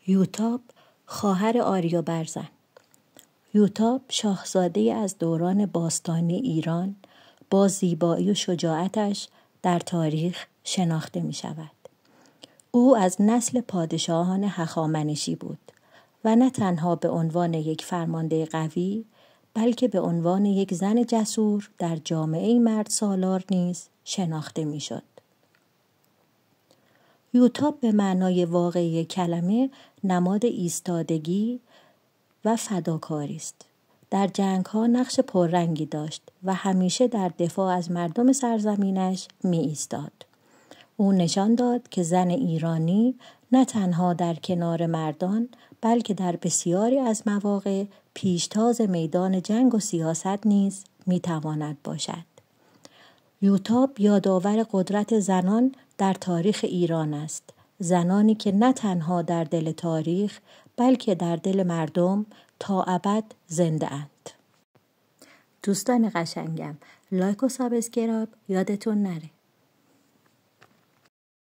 یوتاب خواهر آریا برزن. یوتاب شاهزاده از دوران باستانی ایران با زیبایی و شجاعتش در تاریخ شناخته می شود. او از نسل پادشاهان هخامنشی بود و نه تنها به عنوان یک فرمانده قوی بلکه به عنوان یک زن جسور در جامعه مرد سالار نیز شناخته می شد. یوتاب به معنای واقعی کلمه نماد ایستادگی و فداکاری است. در جنگ‌ها نقش پررنگی داشت و همیشه در دفاع از مردم سرزمینش می ایستاد. او نشان داد که زن ایرانی نه تنها در کنار مردان بلکه در بسیاری از مواقع پیشتاز میدان جنگ و سیاست نیز می تواند باشد. یوتاب یادآور قدرت زنان در تاریخ ایران است. زنانی که نه تنها در دل تاریخ بلکه در دل مردم تا ابد زنده اند. دوستان قشنگم، لایک و سابسکرایب یادتون نره.